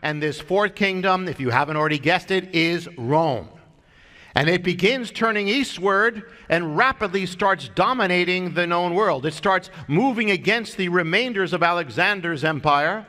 And this fourth kingdom, if you haven't already guessed it, is Rome. And it begins turning eastward and rapidly starts dominating the known world. It starts moving against the remainders of Alexander's empire.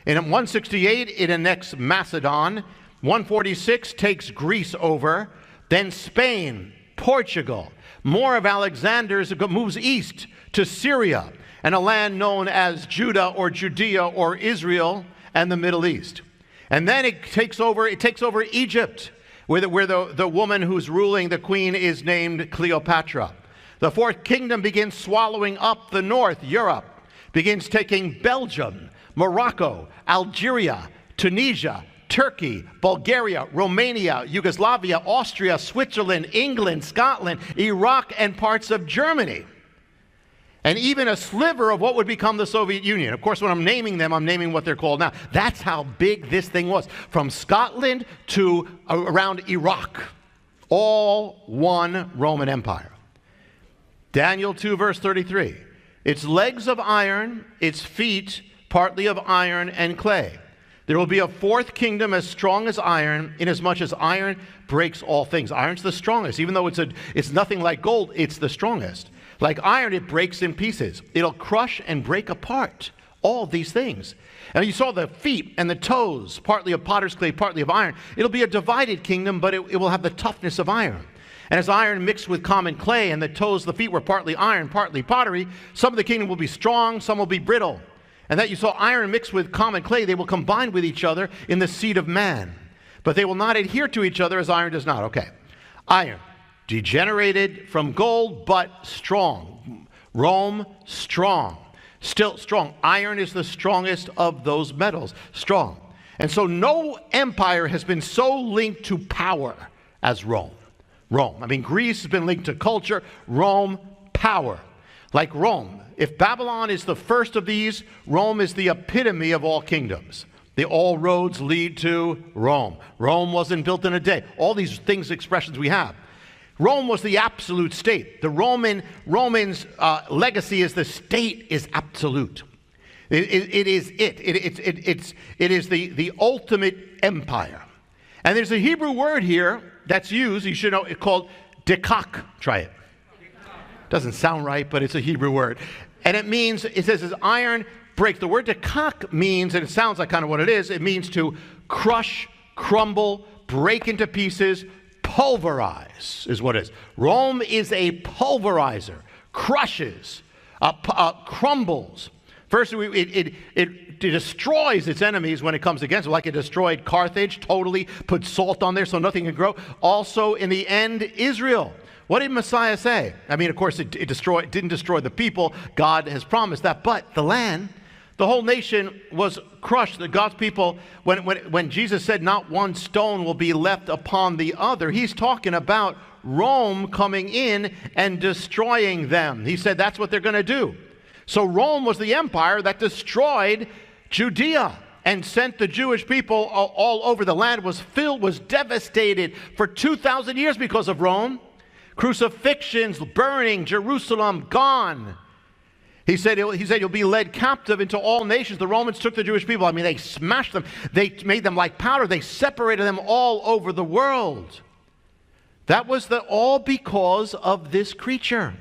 In 168, it annexes Macedon. 146 takes Greece over. Then Spain, Portugal. More of Alexander's moves east to Syria and a land known as Judah or Judea or Israel and the Middle East. And then it takes over Egypt, where the woman who's ruling, the queen, is named Cleopatra. The fourth kingdom begins swallowing up the north, Europe, begins taking Belgium, Morocco, Algeria, Tunisia, Turkey, Bulgaria, Romania, Yugoslavia, Austria, Switzerland, England, Scotland, Iraq, and parts of Germany. And even a sliver of what would become the Soviet Union. Of course, when I'm naming them, I'm naming what they're called now. That's how big this thing was. From Scotland to around Iraq. All one Roman Empire. Daniel 2, verse 33. Its legs of iron, its feet partly of iron and clay. There will be a fourth kingdom as strong as iron, inasmuch as iron breaks all things. Iron's the strongest. Even though it's nothing like gold, it's the strongest. Like iron, it breaks in pieces. It'll crush and break apart all these things. And you saw the feet and the toes, partly of potter's clay, partly of iron. It'll be a divided kingdom, but it will have the toughness of iron. And as iron mixed with common clay, and the toes, the feet were partly iron, partly pottery, some of the kingdom will be strong, some will be brittle. And that you saw iron mixed with common clay, they will combine with each other in the seed of man. But they will not adhere to each other as iron does not. Okay. Iron. Degenerated from gold, but strong. Rome, strong. Still strong. Iron is the strongest of those metals. Strong. And so no empire has been so linked to power as Rome. Rome. I mean, Greece has been linked to culture. Rome, power. Like Rome. If Babylon is the first of these, Rome is the epitome of all kingdoms. All roads lead to Rome. Rome wasn't built in a day. All these things, expressions we have. Rome was the absolute state. The Roman's legacy is the state is absolute. It is the ultimate empire. And there's a Hebrew word here that's used, you should know, it's called dekak. Try it. Doesn't sound right, but it's a Hebrew word. And it says as iron breaks. The word dekak means, and it sounds like kind of what it is means to crush, crumble, break into pieces, pulverize is what it is. Rome is a pulverizer, crushes, crumbles. First, it destroys its enemies when it comes against them, like it destroyed Carthage, totally put salt on there so nothing can grow. Also, in the end, Israel. What did Messiah say? I mean, of course, it didn't destroy the people. God has promised that. But the land, the whole nation was crushed. God's people, when Jesus said not one stone will be left upon the other, he's talking about Rome coming in and destroying them. He said that's what they're going to do. So Rome was the empire that destroyed Judea and sent the Jewish people all over. The land was devastated for 2,000 years because of Rome. Crucifixions, burning, Jerusalem gone. He said you'll be led captive into all nations. The Romans took the Jewish people. I mean, they smashed them. They made them like powder. They separated them all over the world. That was all because of this creature.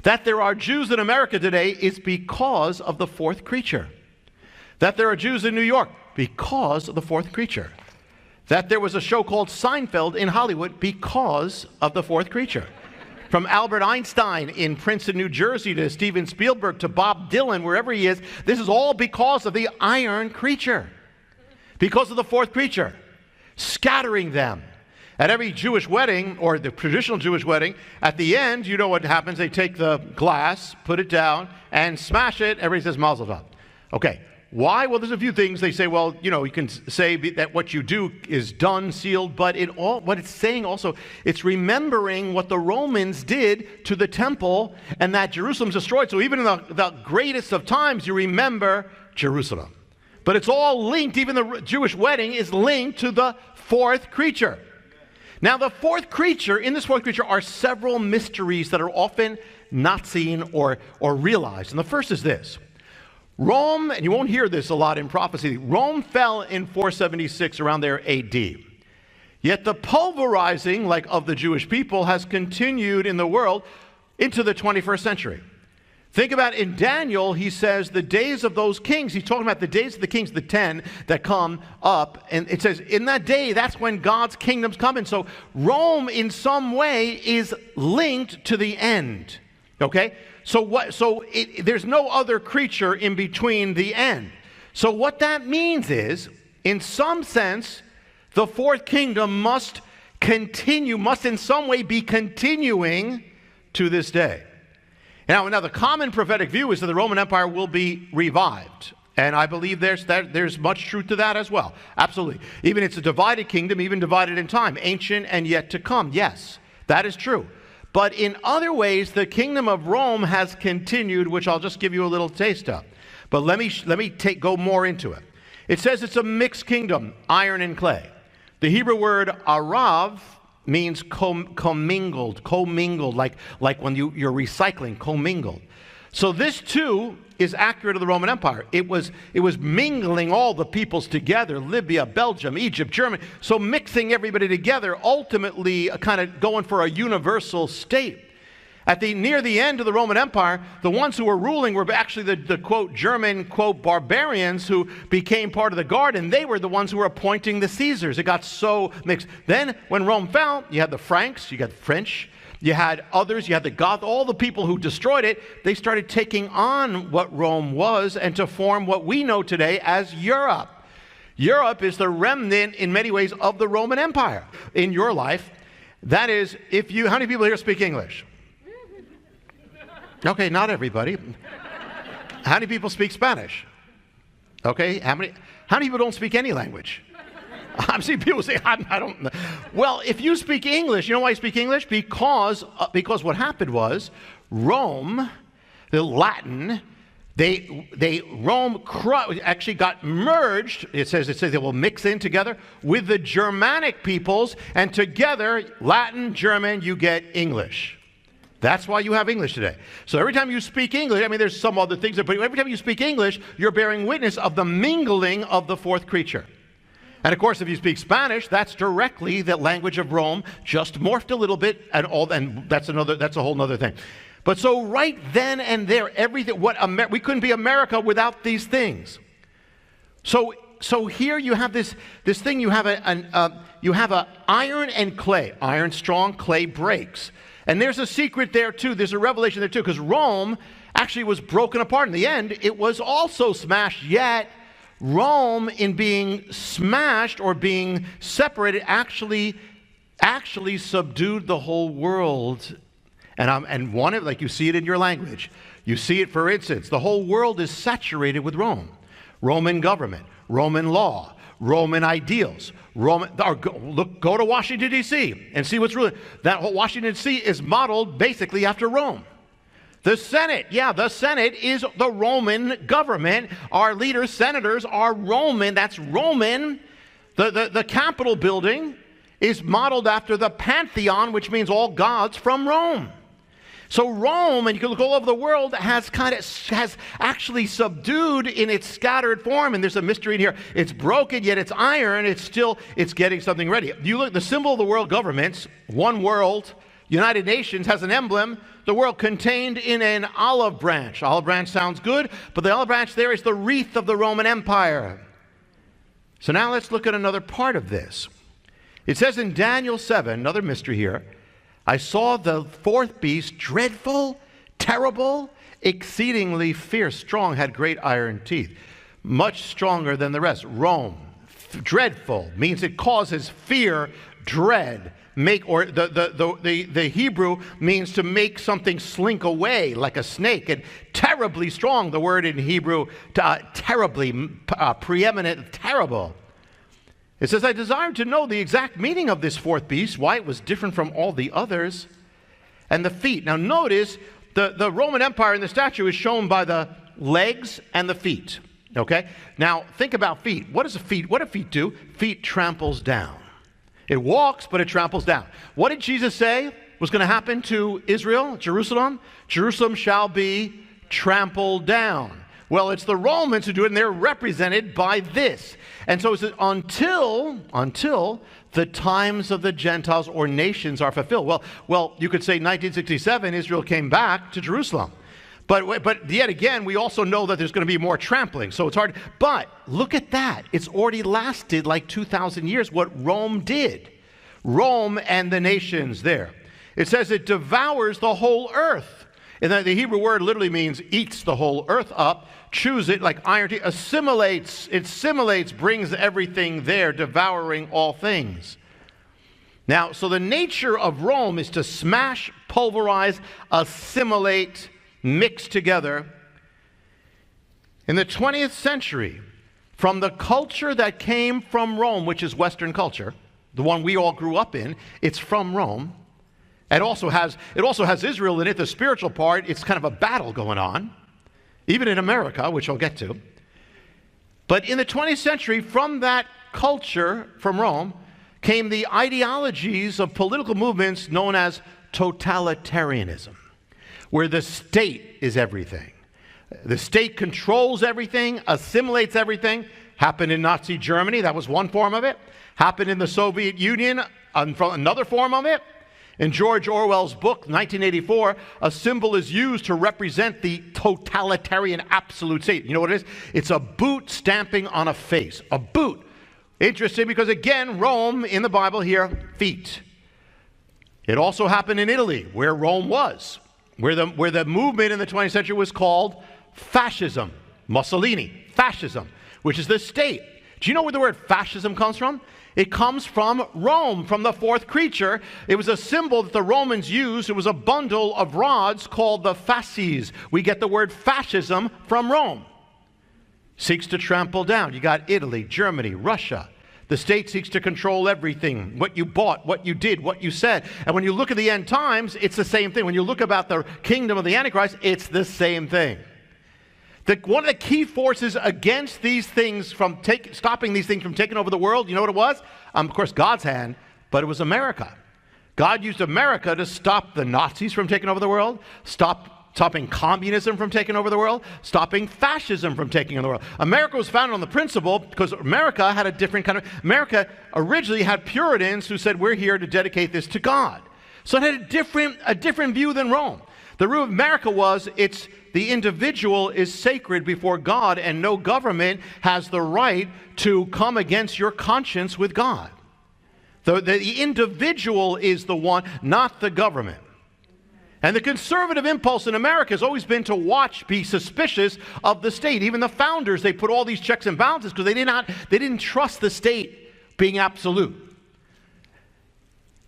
That there are Jews in America today is because of the fourth creature. That there are Jews in New York because of the fourth creature. That there was a show called Seinfeld in Hollywood because of the fourth creature. From Albert Einstein in Princeton, New Jersey, to Steven Spielberg, to Bob Dylan, wherever he is, this is all because of the iron creature. Because of the fourth creature. Scattering them. At every Jewish wedding, or the traditional Jewish wedding, at the end, you know what happens. They take the glass, put it down, and smash it. Everybody says Mazel Tov. Okay. Why? Well, there's a few things. They say, well, you can say that what you do is done, sealed, but what it's saying also, it's remembering what the Romans did to the temple and that Jerusalem's destroyed. So even in the greatest of times, you remember Jerusalem. But it's all linked. Even the Jewish wedding is linked to the fourth creature. Now, in this fourth creature are several mysteries that are often not seen or realized. And the first is this. Rome, and you won't hear this a lot in prophecy, Rome fell in 476 around there AD. Yet the pulverizing, like of the Jewish people, has continued in the world into the 21st century. Think about in Daniel, he says the days of those kings. He's talking about the days of the kings, the 10 that come up. And it says in that day, that's when God's kingdom's coming. So Rome in some way is linked to the end. Okay? There's no other creature in between the end. So what that means is, in some sense, the fourth kingdom must in some way be continuing to this day. Now, the common prophetic view is that the Roman Empire will be revived. And I believe there's much truth to that as well. Absolutely. Even it's a divided kingdom, even divided in time, ancient and yet to come. Yes, that is true. But in other ways, the kingdom of Rome has continued, which I'll just give you a little taste of. But let me go more into it. It says it's a mixed kingdom, iron and clay. The Hebrew word arav means commingled, like when you're recycling, commingled. So this too is accurate of the Roman Empire. It was mingling all the peoples together, Libya, Belgium, Egypt, Germany. So mixing everybody together, ultimately kind of going for a universal state. Near the end of the Roman Empire, the ones who were ruling were actually the quote, German, quote, barbarians who became part of the guard, and they were the ones who were appointing the Caesars. It got so mixed. Then, when Rome fell, you had the Franks, you got the French, you had others, you had the Goths, all the people who destroyed it, they started taking on what Rome was and to form what we know today as Europe. Europe is the remnant, in many ways, of the Roman Empire. In your life, that is, how many people here speak English? Okay, not everybody. How many people speak Spanish? Okay, how many people don't speak any language? I've seen people say, I don't know. Well, if you speak English, you know why you speak English? Because what happened was Rome, the Latin, Rome actually got merged. It says they will mix in together with the Germanic peoples, and together, Latin, German, you get English. That's why you have English today. So every time you speak English, there's some other things, but every time you speak English, you're bearing witness of the mingling of the fourth creature. And of course, if you speak Spanish, that's directly the language of Rome, just morphed a little bit, and that's a whole other thing. But so right then and there, everything, we couldn't be America without these things. So here you have this thing. You have a iron and clay. Iron strong, clay breaks. And there's a secret there too. There's a revelation there too, because Rome actually was broken apart. In the end, it was also smashed. Yet Rome, in being smashed or being separated, actually subdued the whole world. And one of, like you see it in your language. You see it, for instance, the whole world is saturated with Rome. Roman government, Roman law, Roman ideals. Go to Washington, D.C. and see what's ruling. That whole Washington, D.C. is modeled basically after Rome. The Senate is the Roman government. Our leaders, senators, are Roman. That's Roman. The Capitol building is modeled after the Pantheon, which means all gods from Rome. So Rome, and you can look all over the world, has actually subdued in its scattered form, and there's a mystery in here. It's broken, yet it's iron. It's getting something ready. You look, the symbol of the world governments, one world, United Nations, has an emblem, the world contained in an olive branch. Olive branch sounds good, but the olive branch there is the wreath of the Roman Empire. So now let's look at another part of this. It says in Daniel 7, another mystery here, I saw the fourth beast, dreadful, terrible, exceedingly fierce, strong, had great iron teeth, much stronger than the rest. Rome, dreadful, means it causes fear, dread. The Hebrew means to make something slink away like a snake, and terribly strong, the word in Hebrew, terribly, preeminent, terrible. It says, I desired to know the exact meaning of this fourth beast, why it was different from all the others, and the feet. Now notice, the Roman Empire in the statue is shown by the legs and the feet, okay? Now think about feet. What do feet do? Feet tramples down. It walks, but it tramples down. What did Jesus say was going to happen to Israel, Jerusalem? Jerusalem shall be trampled down. Well, it's the Romans who do it, and they're represented by this. And so it says, until the times of the Gentiles or nations are fulfilled. Well, you could say 1967, Israel came back to Jerusalem. But yet again, we also know that there's going to be more trampling, so it's hard. But look at that. It's already lasted like 2,000 years, what Rome did. Rome and the nations there. It says it devours the whole earth. And the Hebrew word literally means eats the whole earth up, chews it like iron, assimilates, brings everything there, devouring all things. Now, so the nature of Rome is to smash, pulverize, assimilate, mix together. In the 20th century, from the culture that came from Rome, which is Western culture, the one we all grew up in, it's from Rome. It also has Israel in it, the spiritual part. It's kind of a battle going on, even in America, which I'll get to. But in the 20th century, from that culture, from Rome, came the ideologies of political movements known as totalitarianism, where the state is everything. The state controls everything, assimilates everything. Happened in Nazi Germany, that was one form of it. Happened in the Soviet Union, another form of it. In George Orwell's book, 1984, a symbol is used to represent the totalitarian absolute state. You know what it is? It's a boot stamping on a face. A boot. Interesting because, again, Rome in the Bible here, feet. It also happened in Italy, where Rome was, where the movement in the 20th century was called fascism. Mussolini, fascism, which is the state. Do you know where the word fascism comes from? It comes from Rome, from the fourth creature. It was a symbol that the Romans used. It was a bundle of rods called the fasces. We get the word fascism from Rome. Seeks to trample down. You got Italy, Germany, Russia. The state seeks to control everything, what you bought, what you did, what you said. And when you look at the end times, it's the same thing. When you look about the kingdom of the Antichrist, it's the same thing. One of the key forces against these things stopping these things from taking over the world, you know what it was? Of course, God's hand, but it was America. God used America to stop the Nazis from taking over the world, stopping communism from taking over the world, stopping fascism from taking over the world. America was founded on the principle because America had a different kind of... America originally had Puritans who said, we're here to dedicate this to God. So it had a different view than Rome. The rule of America was the individual is sacred before God, and no government has the right to come against your conscience with God. The individual is the one, not the government. And the conservative impulse in America has always been to be suspicious of the state. Even the founders, they put all these checks and balances because they didn't trust the state being absolute.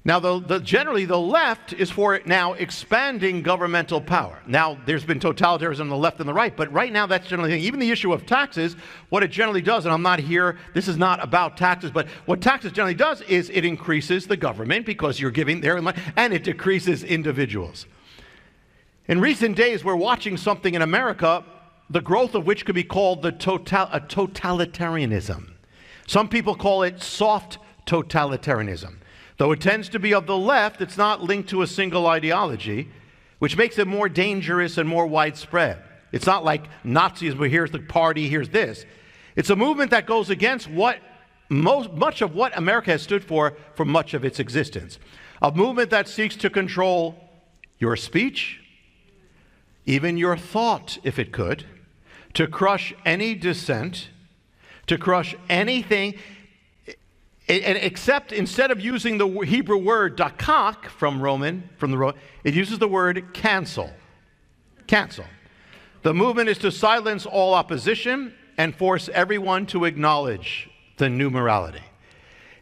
Now, generally, the left is for now expanding governmental power. Now, there's been totalitarianism on the left and the right, but right now that's generally the thing. Even the issue of taxes, what it generally does, and I'm not here, this is not about taxes, but what taxes generally does is it increases the government because you're giving their money, and it decreases individuals. In recent days, we're watching something in America, the growth of which could be called a totalitarianism. Some people call it soft totalitarianism. Though it tends to be of the left, it's not linked to a single ideology, which makes it more dangerous and more widespread. It's not like Nazism, where here's the party, here's this. It's a movement that goes against much of what America has stood for much of its existence. A movement that seeks to control your speech, even your thought, if it could, to crush any dissent, to crush anything. And except instead of using the Hebrew word dakak from the Roman, it uses the word cancel. Cancel. The movement is to silence all opposition and force everyone to acknowledge the new morality.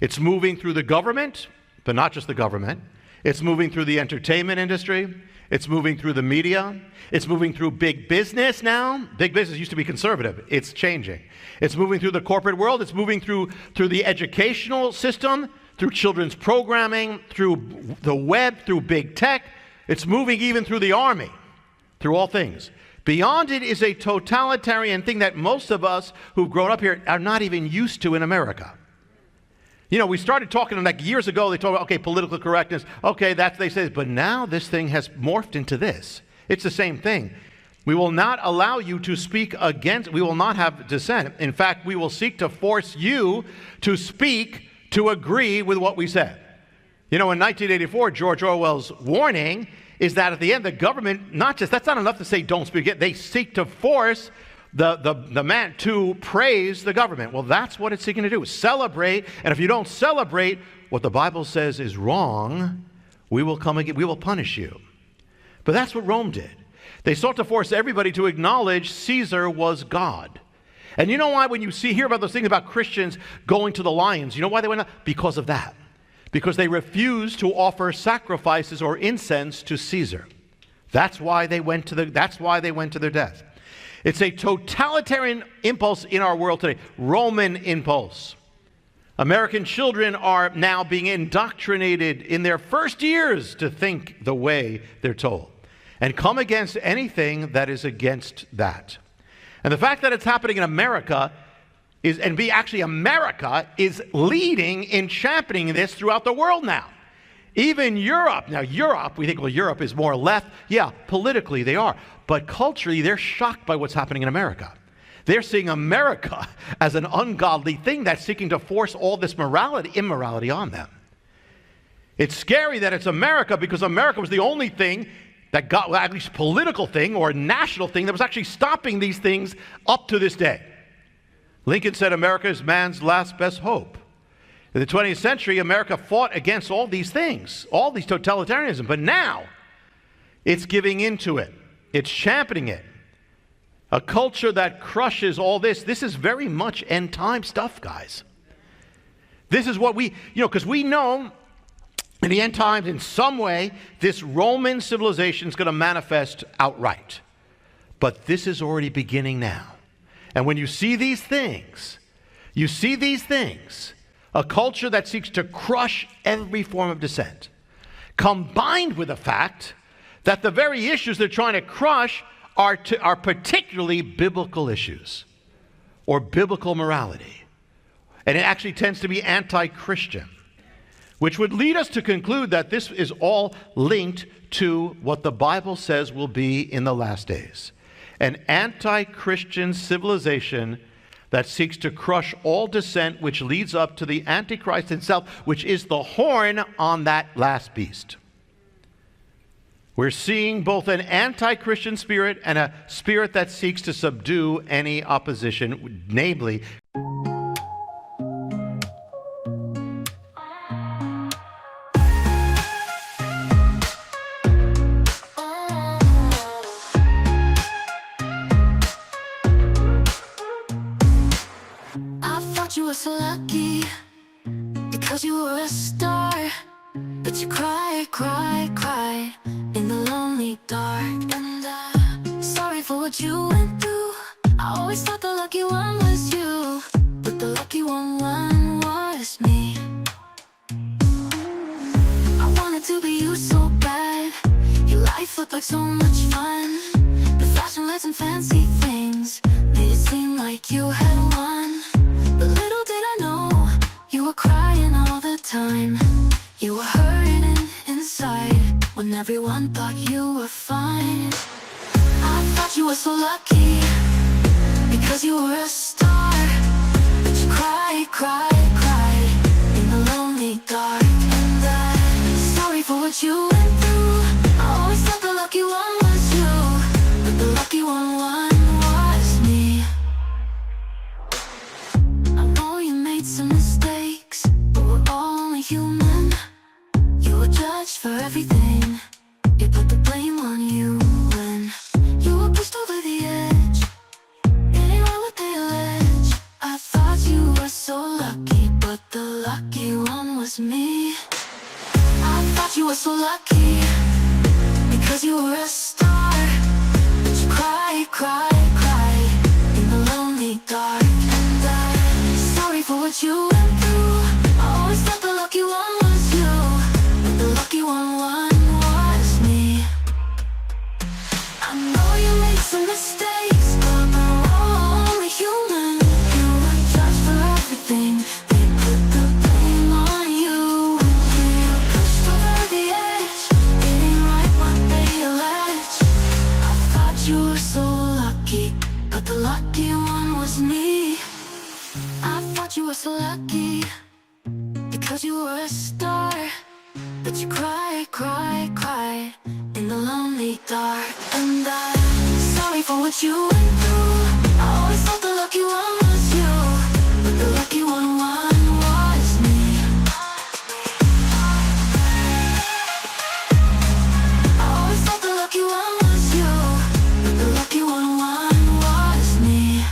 It's moving through the government, but not just the government. It's moving through the entertainment industry. It's moving through the media. It's moving through big business now. Big business used to be conservative. It's changing. It's moving through the corporate world. It's moving through the educational system, through children's programming, through the web, through big tech. It's moving even through the army, through all things. Beyond it is a totalitarian thing that most of us who've grown up here are not even used to in America. You know, we started talking like years ago, they talked about, okay, political correctness. Okay, they say, but now this thing has morphed into this. It's the same thing. We will not allow you to speak against, we will not have dissent. In fact, we will seek to force you to speak to agree with what we said. You know, in 1984, George Orwell's warning is that at the end, the government, that's not enough to say don't speak it. They seek to force the man to praise the government. Well, that's what it's seeking to do, celebrate. And if you don't celebrate what the Bible says is wrong, we will come again, we will punish you. But that's what Rome did. They sought to force everybody to acknowledge Caesar was God. And you know why when you hear about those things about Christians going to the lions, you know why they went up? Because of that. Because they refused to offer sacrifices or incense to Caesar. That's why they went to their death. It's a totalitarian impulse in our world today, Roman impulse. American children are now being indoctrinated in their first years to think the way they're told and come against anything that is against that. And the fact that it's happening in America America is leading in championing this throughout the world now. Even Europe. Now, Europe, we think, well, Europe is more left. Yeah, politically they are. But culturally, they're shocked by what's happening in America. They're seeing America as an ungodly thing that's seeking to force all this immorality on them. It's scary that it's America because America was the only thing that got, well, at least political thing or national thing that was actually stopping these things up to this day. Lincoln said America is man's last best hope. In the 20th century, America fought against all these things, all these totalitarianism, but now it's giving into it. It's championing it. A culture that crushes all this. This is very much end time stuff, guys. This is what because we know in the end times, in some way, this Roman civilization is going to manifest outright. But this is already beginning now. And when you see these things, a culture that seeks to crush every form of dissent, combined with the fact that the very issues they're trying to crush are particularly biblical issues or biblical morality. And it actually tends to be anti-Christian, which would lead us to conclude that this is all linked to what the Bible says will be in the last days. An anti-Christian civilization that seeks to crush all dissent, which leads up to the Antichrist himself, which is the horn on that last beast. We're seeing both an anti-Christian spirit and a spirit that seeks to subdue any opposition, namely, you were so lucky because you were a star, but you cry in the lonely dark. And I'm sorry for what you went through. I always thought the lucky one was you, but the lucky one was me. I wanted to be you so bad. Your life looked like so much fun. The fashion lights and fancy things made it seem like you had won. But little did I know, you were crying all the time. You were hurting inside when everyone thought you were fine. I thought you were so lucky because you were a star, but you cry in the lonely dark. And I'm sorry for what you went through. I always thought the lucky one was you, but the lucky one was me. Some mistakes, but we're all only human. You were judged for everything. They put the blame on you when you were pushed over the edge. Getting right what they allege. I thought you were so lucky, but the lucky one was me. I thought you were so lucky because you were a star, but you cry in the lonely dark. For what you went through, I always thought the lucky one was you, but the lucky one was me. I know you made some mistakes, but we're all only human. You were judged for everything. They put the blame on you when you were pushed over the edge. Getting right what they allege. I thought you were so thought you were a star, but you cry, cry, cry in the lonely dark. And I'm sorry for what you went through. I always thought the lucky one was you, but the lucky one was me. I always thought the lucky one was you, but the lucky one was me.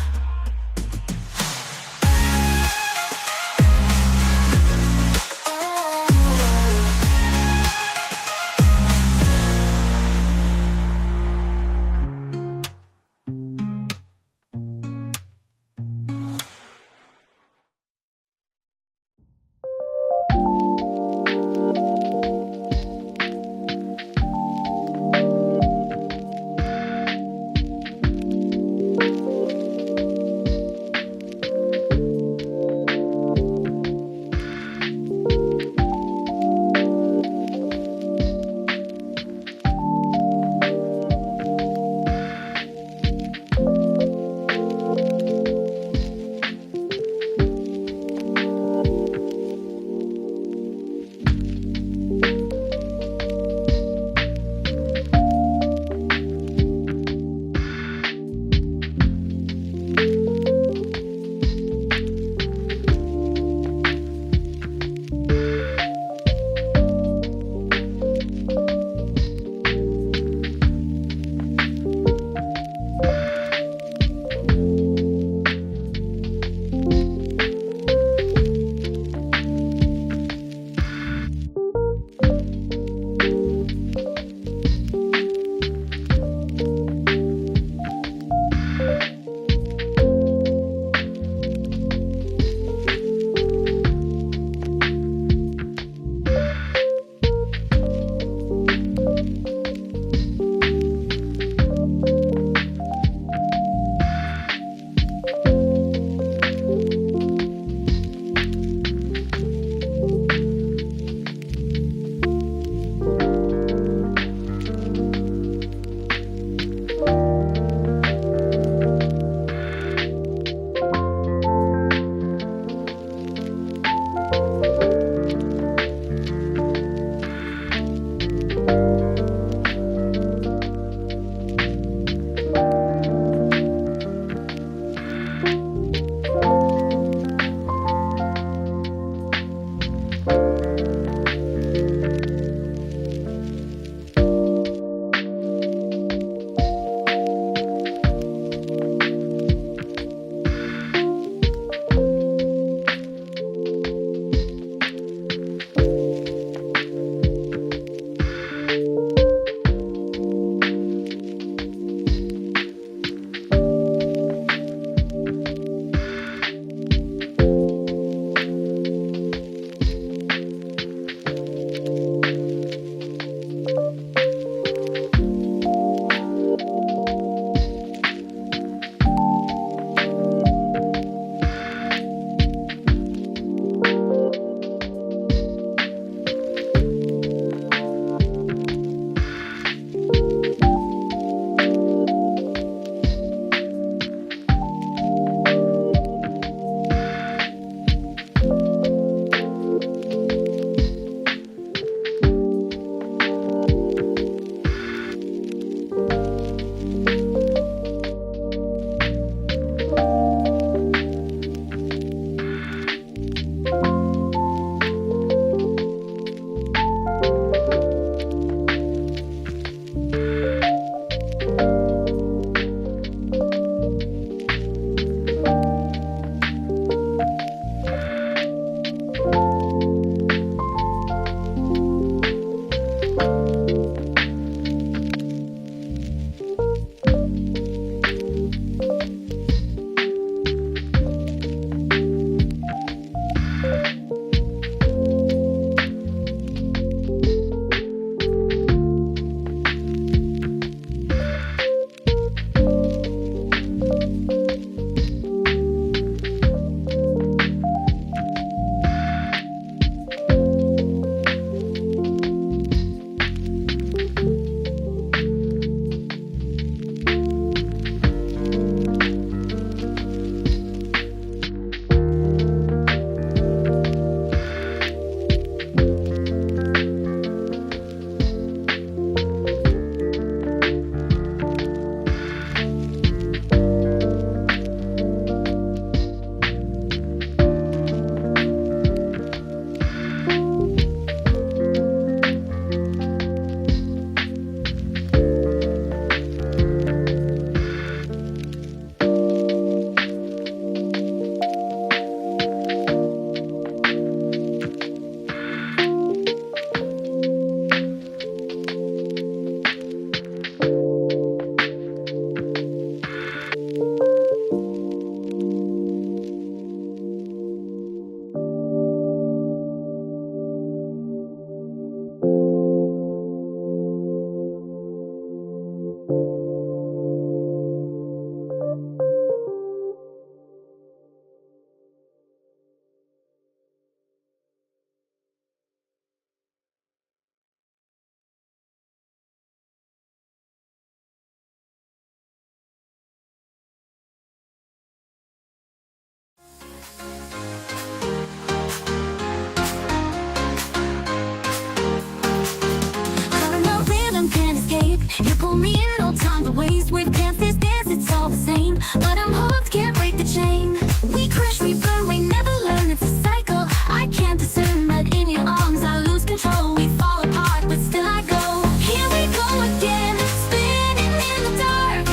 told me in no time the ways we've danced this dance, it's all the same. But I'm hooked, can't break the chain. We crash, we burn, we never learn, it's a cycle. I can't discern, but in your arms I lose control. We fall apart, but still I go. Here we go again, spinning in the dark,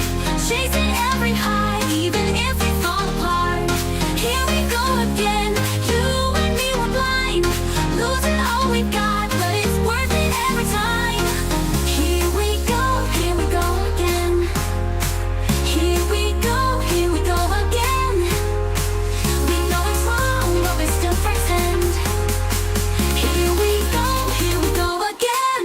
chasing every high, even if we fall apart. Here we go again, you and me were blind, losing all we got, but it's worth it every time. Here we go again. Here we go again. We know it's wrong, but we still pretend. Here we go again.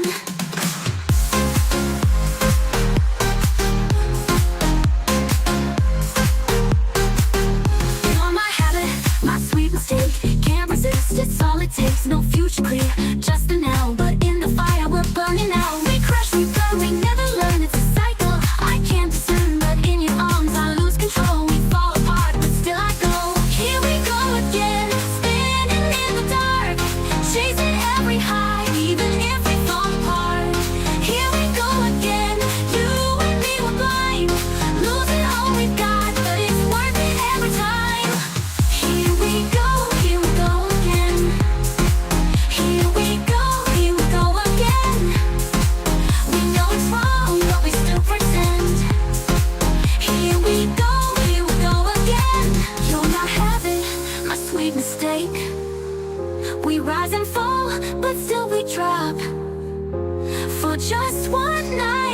You're my habit, my sweet mistake. Can't resist, it's all it takes. No future clear, just the now. But in the fire, we're burning out. We crash, we burn, we never learn, it's a cycle. I can't discern, but in your arms I lose control. We fall apart, but still I go. Here we go again, spinning in the dark, chasing every high, even if we fall apart. Here we go again, you and me were blind, losing all we've got, but it's worth it every time. Here we go again. Here we go again. We know it's wrong, but we still pretend. Here we go again. You're my habit, my sweet mistake. We rise and fall, but still we drop. For just one night